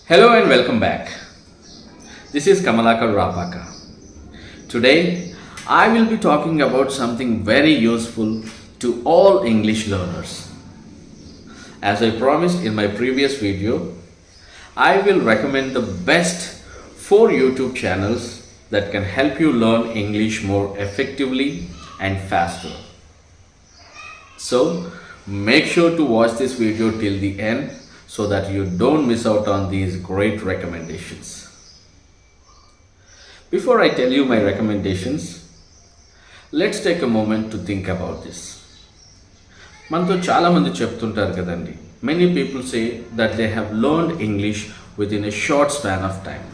Hello and welcome back. This is Kamalakar Rapaka. Today, I will be talking about something very useful to all English learners. As I promised in my previous video, I will recommend the best 4 YouTube channels that can help you learn English more effectively and faster. So, make sure to watch this video till the end so that you don't miss out on these great recommendations. Before I tell you my recommendations, let's take a moment to think about this. మనతో చాలా మంది చెప్తుంటారు కదండి. Many people say that they have learned English within a short span of time.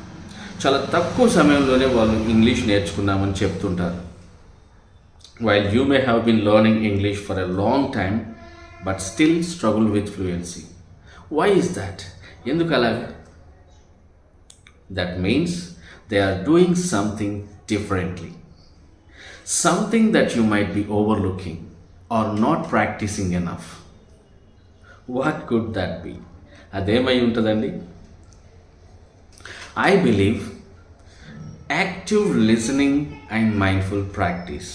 చాలా తక్కువ సమయంలోనే వాళ్ళు English నేర్చుకున్నామని చెప్తుంటారు. While you may have been learning English for a long time but still struggle with fluency. Why is that? ఎందుకు అలాగా? That means they are doing something differently. Something that you might be overlooking or not practicing enough. What could that be? అదేమై ఉంటుందండి? I believe active listening and mindful practice.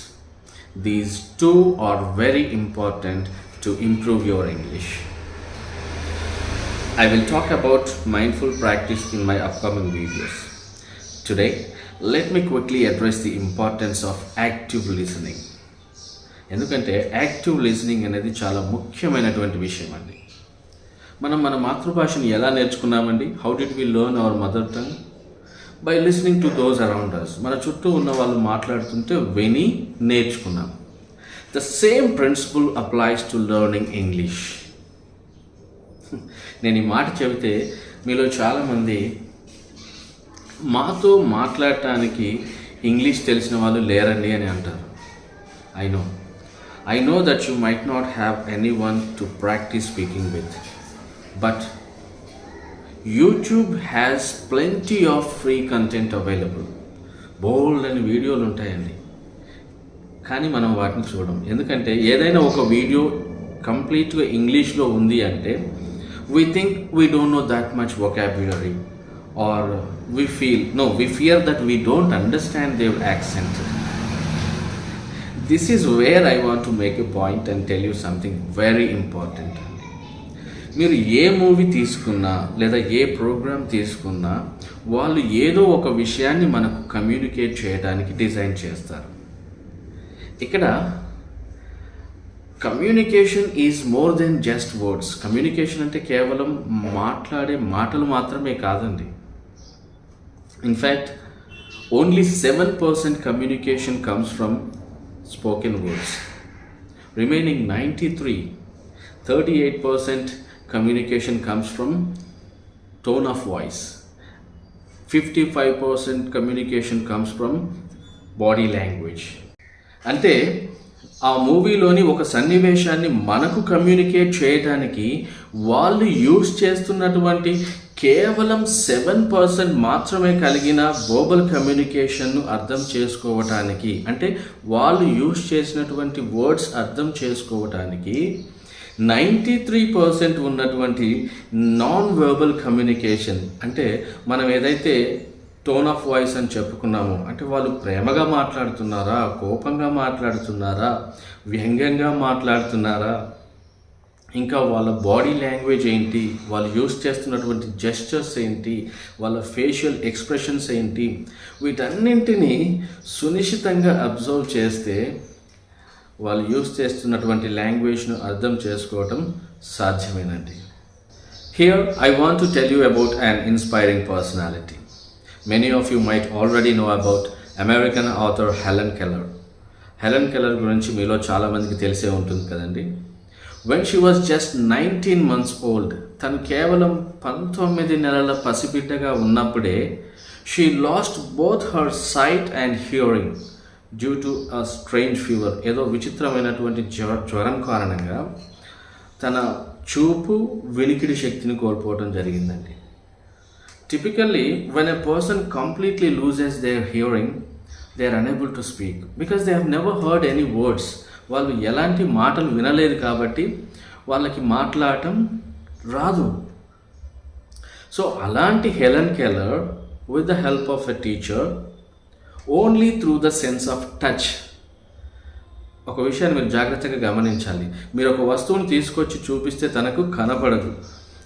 These two are very important to improve your English. I will talk about mindful practice in my upcoming videos. Today, let me quickly address the importance of active listening. ఎందుకంటే active listening అనేది చాలా ముఖ్యమైనటువంటి విషయం అండి. మనం మన మాతృభాషను ఎలా నేర్చుకున్నామండి? How did we learn our mother tongue? By listening to those around us. మన చుట్టూ ఉన్న వాళ్ళు మాట్లాడుతుంటే విని నేర్చుకున్నాం. The same principle applies to learning English. నేను ఈ మాట చెబితే మీలో చాలామంది మాతో మాట్లాడటానికి ఇంగ్లీష్ తెలిసిన వాళ్ళు లేరండి అని అంటారు. I know that you might not have anyone to practice speaking with, but YouTube has plenty of free content available. బోల్డ్ అని వీడియోలు ఉంటాయండి, కానీ మనం వాటిని చూడం. ఎందుకంటే ఏదైనా ఒక వీడియో కంప్లీట్గా ఇంగ్లీష్లో ఉంది అంటే we think we don't know that much vocabulary, or we fear that we don't understand their accent. This is where I want to make a point and tell you something very important. మీరు ఏ movie తీసుకున్నా లేదా ఏ programme తీసుకున్నా వాళ్ళు ఏదో ఒక విషయాన్ని మనకు communicate చేయడానికి డిజైన్ చేస్తారు. ఇక్కడ communication is more than just words. Communication అంటే కేవలం మాట్లాడే మాటలు మాత్రమే కాదండి. In fact only 7% communication comes from spoken words. Remaining 38% communication comes from tone of voice. 55% communication comes from body language. అంటే ఆ మూవీలోని ఒక సన్నివేశాన్ని మనకు కమ్యూనికేట్ చేయడానికి వాళ్ళు యూజ్ చేస్తున్నటువంటి కేవలం 7% మాత్రమే కలిగిన వర్బల్ కమ్యూనికేషన్ను అర్థం చేసుకోవటానికి, అంటే వాళ్ళు యూజ్ చేసినటువంటి వర్డ్స్ అర్థం చేసుకోవటానికి 93% ఉన్నటువంటి నాన్ వర్బల్ కమ్యూనికేషన్, అంటే మనం ఏదైతే టోన్ ఆఫ్ వాయిస్ అని చెప్పుకున్నాము, అంటే వాళ్ళు ప్రేమగా మాట్లాడుతున్నారా, కోపంగా మాట్లాడుతున్నారా, వ్యంగ్యంగా మాట్లాడుతున్నారా, ఇంకా వాళ్ళ బాడీ లాంగ్వేజ్ ఏంటి, వాళ్ళు యూస్ చేస్తున్నటువంటి జెస్చర్స్ ఏంటి, వాళ్ళ ఫేషియల్ ఎక్స్ప్రెషన్స్ ఏంటి, వీటన్నింటినీ సునిశ్చితంగా అబ్జర్వ్ చేస్తే వాళ్ళు యూస్ చేస్తున్నటువంటి లాంగ్వేజ్ను అర్థం చేసుకోవటం సాధ్యమేనండి. Here I want to tell you about an inspiring personality. Many of you might already know about American author Helen Keller. Helen Keller గురించి మీలో చాలామందికి తెలిసే ఉంటుంది కదండి. When she was just 19 months old, తను కేవలం 19 నెలల పసిబిడ్డగా ఉన్నప్పుడే she lost both her sight and hearing due to a strange fever. ఏదో విచిత్రమైనటువంటి జ్వరం కారణంగా తన చూపు వినికిడి శక్తిని కోల్పోవడం జరిగిందండి. Typically when a person completely loses their hearing, they are unable to speak because they have never heard any words. వాళ్ళు ఎలాంటి మాటలు వినలేదు కాబట్టి వాళ్ళకి మాట్లాడటం రాదు. సో అలాంటి Helen Keller with the help of a teacher only through the sense of touch. ఒక విషయాన్ని మీరు జాగ్రత్తగా గమనించాలి. మీరు ఒక వస్తువును తీసుకొచ్చి చూపిస్తే తనకు కనపడదు,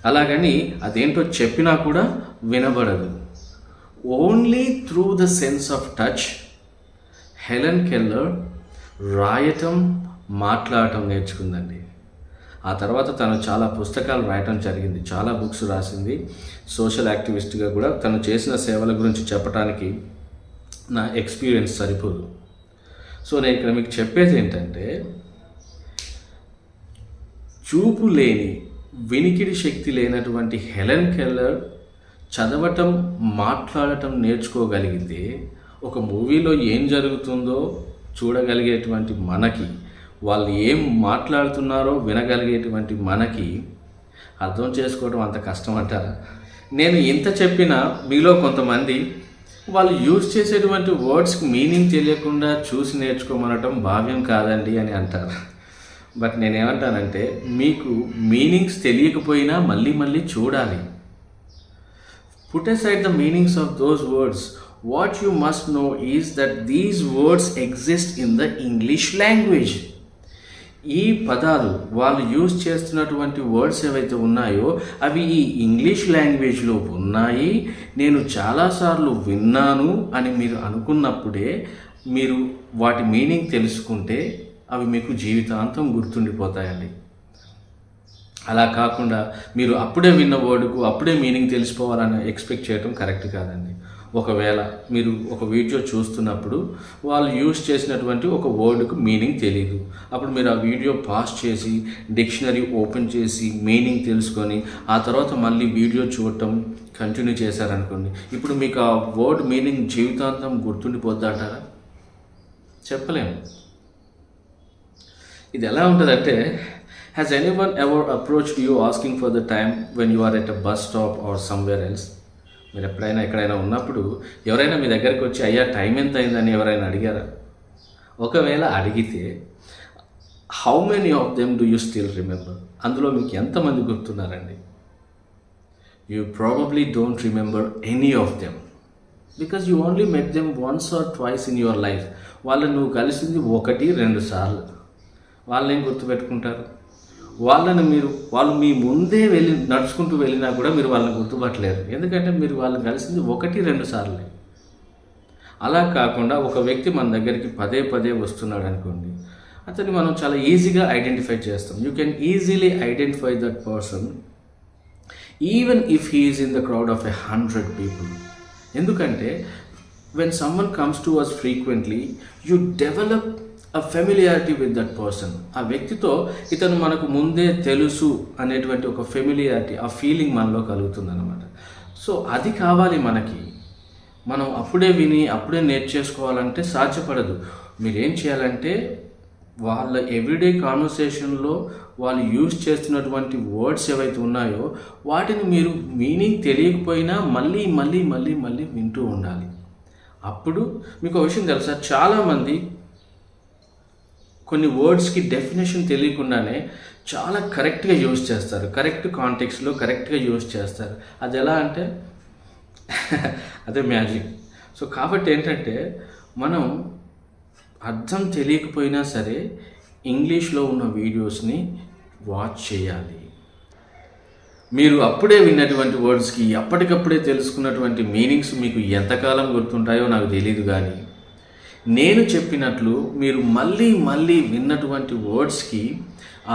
అలాగని అదేంటో చెప్పినా కూడా వినబడదు. Only through the sense of touch Helen Keller రాయటం, మాట్లాడటం నేర్చుకుందండి. ఆ తర్వాత తను చాలా పుస్తకాలు రాయటం జరిగింది, చాలా బుక్స్ రాసింది. సోషల్ యాక్టివిస్ట్గా కూడా తను చేసిన సేవల గురించి చెప్పడానికి నా ఎక్స్పీరియన్స్ సరిపోదు. సో నేను ఇక్కడ మీకు చెప్పేది ఏంటంటే, చూపు లేని, వినికిడి శక్తి లేనటువంటి హెలెన్ కెల్లర్ చదవటం, మాట్లాడటం నేర్చుకోగలిగితే ఒక మూవీలో ఏం జరుగుతుందో చూడగలిగేటువంటి మనకి, వాళ్ళు ఏం మాట్లాడుతున్నారో వినగలిగేటువంటి మనకి అర్థం చేసుకోవడం అంత కష్టం అంటారా? నేను ఇంత చెప్పినా మీలో కొంతమంది వాళ్ళు యూజ్ చేసేటువంటి వర్డ్స్కి మీనింగ్ తెలియకుండా చూసి నేర్చుకోమనటం భావ్యం కాదండి అని అంటారు. బట్ నేనేమంటానంటే, మీకు మీనింగ్స్ తెలియకపోయినా మళ్ళీ మళ్ళీ చూడాలి. Put aside the meanings of those words. What you must know is that these words exist in the English language. ఈ పదాలు వాళ్ళు యూజ్ చేస్తున్నటువంటి వర్డ్స్ ఏవైతే ఉన్నాయో అవి ఈ ఇంగ్లీష్ లాంగ్వేజ్లో ఉన్నాయి, నేను చాలాసార్లు విన్నాను అని మీరు అనుకున్నప్పుడే మీరు వాటి మీనింగ్ తెలుసుకుంటే అవి మీకు జీవితాంతం గుర్తుండిపోతాయండి. అలా కాకుండా మీరు అప్పుడే విన్న వర్డ్కు అప్పుడే మీనింగ్ తెలిసిపోవాలని ఎక్స్పెక్ట్ చేయడం కరెక్ట్ కాదండి. ఒకవేళ మీరు ఒక వీడియో చూస్తున్నప్పుడు వాళ్ళు యూజ్ చేసినటువంటి ఒక వర్డ్కు మీనింగ్ తెలియదు, అప్పుడు మీరు ఆ వీడియో పాజ్ చేసి డిక్షనరీ ఓపెన్ చేసి మీనింగ్ తెలుసుకొని ఆ తర్వాత మళ్ళీ వీడియో చూడటం కంటిన్యూ చేశారనుకోండి, ఇప్పుడు మీకు ఆ వర్డ్ మీనింగ్ జీవితాంతం గుర్తుండిపోద్ది అంటారా? చెప్పలేము. ఇది ఎలా ఉంటుందంటే, has anyone ever approached you asking for the time when you are at a bus stop or somewhere else? మీరు ఎప్పుడైనా ఎక్కడైనా ఉన్నప్పుడు ఎవరైనా మీ దగ్గరికి వచ్చి అయ్యా టైం ఎంత అయిందని ఎవరైనా అడిగారా? ఒకవేళ అడిగితే how many of them do you still remember? అందులో మీకు ఎంతమంది గుర్తున్నారండి? You probably don't remember any of them because you only met them once or twice in your life. వాళ్ళని నువ్వు కలిసింది 1-2 సార్లు. వాళ్ళేం గుర్తుపెట్టుకుంటారు? వాళ్ళు మీ ముందే నడుచుకుంటూ వెళ్ళినా కూడా మీరు వాళ్ళని గుర్తుపట్టలేరు, ఎందుకంటే మీరు వాళ్ళని కలిసింది 1-2 సార్లే. అలా కాకుండా ఒక వ్యక్తి మన దగ్గరికి పదే వస్తున్నాడు అనుకోండి, అతన్ని మనం చాలా ఈజీగా ఐడెంటిఫై చేస్తాం. You can easily identify that person even if he is in the crowd of 100 people. ఎందుకంటే when someone comes to us frequently you develop a familiarity with that person. ఆ వ్యక్తితో ఇతను మనకు ముందే తెలుసు అనేటువంటి ఒక ఫెమిలియారిటీ, ఆ ఫీలింగ్ మనలో కలుగుతుంది అన్నమాట. సో అది కావాలి మనకి. మనం అప్పుడే విని అప్పుడే నేర్చేసుకోవాలంటే సాధ్యపడదు. మీరేం చేయాలంటే వాళ్ళ ఎవ్రీడే కాన్వర్సేషన్లో వాళ్ళు యూజ్ చేస్తున్నటువంటి వర్డ్స్ ఏవైతే ఉన్నాయో వాటిని మీరు మీనింగ్ తెలియకపోయినా మళ్ళీ వింటూ ఉండాలి. అప్పుడు మీకు ఒక విషయం తెలుసా, చాలామంది కొన్ని వర్డ్స్కి డెఫినేషన్ తెలియకుండానే చాలా కరెక్ట్గా యూజ్ చేస్తారు, కరెక్ట్ కాంటెక్స్లో కరెక్ట్గా యూజ్ చేస్తారు. అది ఎలా అంటే అదే మ్యాజిక్. సో కాబట్టి ఏంటంటే మనం అర్థం తెలియకపోయినా సరే ఇంగ్లీష్లో ఉన్న వీడియోస్ని వాచ్ చేయాలి. మీరు అప్పుడే విన్నటువంటి వర్డ్స్కి అప్పటికప్పుడే తెలుసుకున్నటువంటి మీనింగ్స్ మీకు ఎంతకాలం గుర్తుంటాయో నాకు తెలియదు, కానీ నేను చెప్పినట్లు మీరు మళ్ళీ విన్నటువంటి వర్డ్స్కి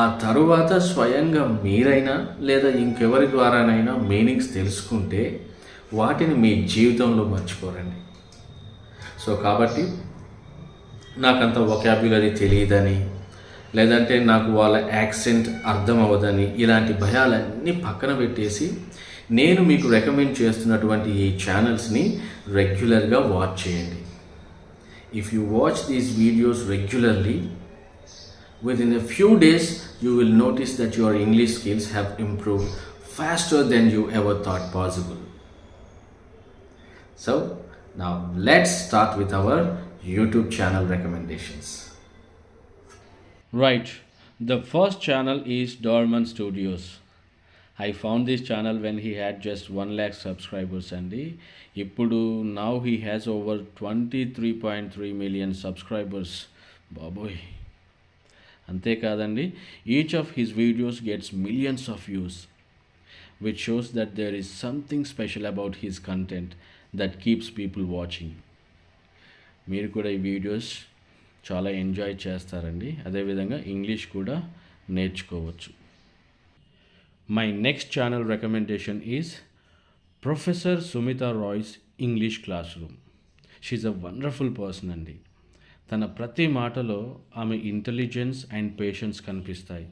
ఆ తరువాత స్వయంగా మీరైనా లేదా ఇంకెవరి ద్వారానైనా మీనింగ్స్ తెలుసుకుంటే వాటిని మీ జీవితంలో మర్చిపోరండి. సో కాబట్టి నాకంత వొకాబ్యులరీ తెలియదని, లేదంటే నాకు వాళ్ళ యాక్సెంట్ అర్థం అవ్వదని, ఇలాంటి భయాలన్నీ పక్కన పెట్టేసి నేను మీకు రికమెండ్ చేస్తున్నటువంటి ఈ ఛానల్స్ని రెగ్యులర్గా వాచ్ చేయండి. If you watch these videos regularly, within a few days you will notice that your English skills have improved faster than you ever thought possible. So now let's start with our YouTube channel recommendations. Right, the first channel is Dorman Studios. I found this channel when he had just 1 lakh subscribers అండి. ఇప్పుడు now he has over 23.3 million subscribers. బాబోయ్, అంతేకాదండి, each of his videos gets millions of views, which shows that there is something special about his content that keeps people watching. మీరు కూడా ఈ videos చాలా enjoy చేస్తారండి. అదేవిధంగా ఇంగ్లీష్ కూడా నేర్చుకోవచ్చు. My next channel recommendation is Professor Sumita Roy's English Classroom. She's a wonderful person అండి. తన ప్రతి మాటలో ఆమె ఇంటెలిజెన్స్ అండ్ పేషెన్స్ కనిపిస్తాయి.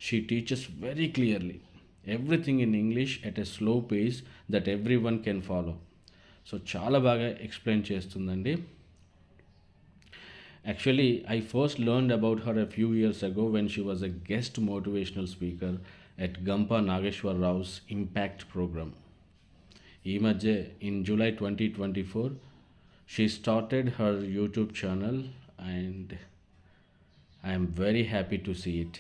She teaches very clearly, everything in English at a slow pace that everyone can follow. So చాలా బాగా explain చేస్తుందండి. Actually, I first learned about her a few years ago when she was a guest motivational speaker at Gampa Nageshwar Rao's Impact program. ఈ మధ్య in July 2024, she started her YouTube channel and I am very happy to see it.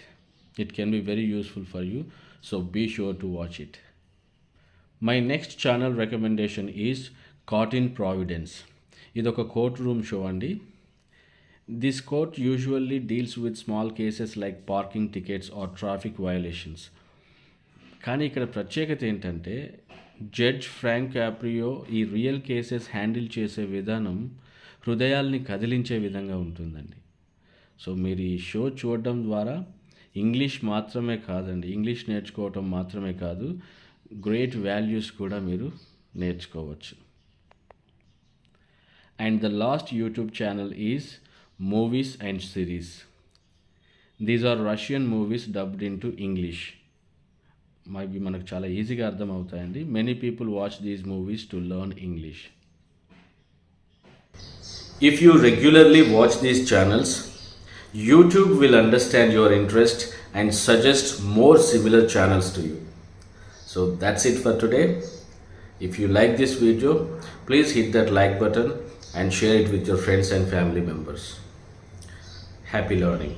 It can be very useful for you, so be sure to watch it. My next channel recommendation is Caught in Providence. ఇది ఒక court room show అండి. This court usually deals with small cases like parking tickets or traffic violations. కానీ ఇక్కడ ప్రత్యేకత ఏంటంటే judge Frank క్యాప్రియో ఈ real cases handle చేసే విధానం హృదయాల్ని కదిలించే విధంగా ఉంటుందండి. సో మీరు ఈ షో చూడడం ద్వారా ఇంగ్లీష్ మాత్రమే కాదండి, ఇంగ్లీష్ నేర్చుకోవటం మాత్రమే కాదు, గ్రేట్ వాల్యూస్ కూడా మీరు నేర్చుకోవచ్చు. And the last YouTube channel is Movies and Series. These are Russian movies dubbed into English. maybe మనకు చాలా ఈజీగా అర్థం అవుతాయండి. Many people watch these movies to learn English. If you regularly watch these channels, YouTube will understand your interest and suggest more similar channels to you. So that's it for today. If you like this video, please hit that like button and share it with your friends and family members. Happy learning.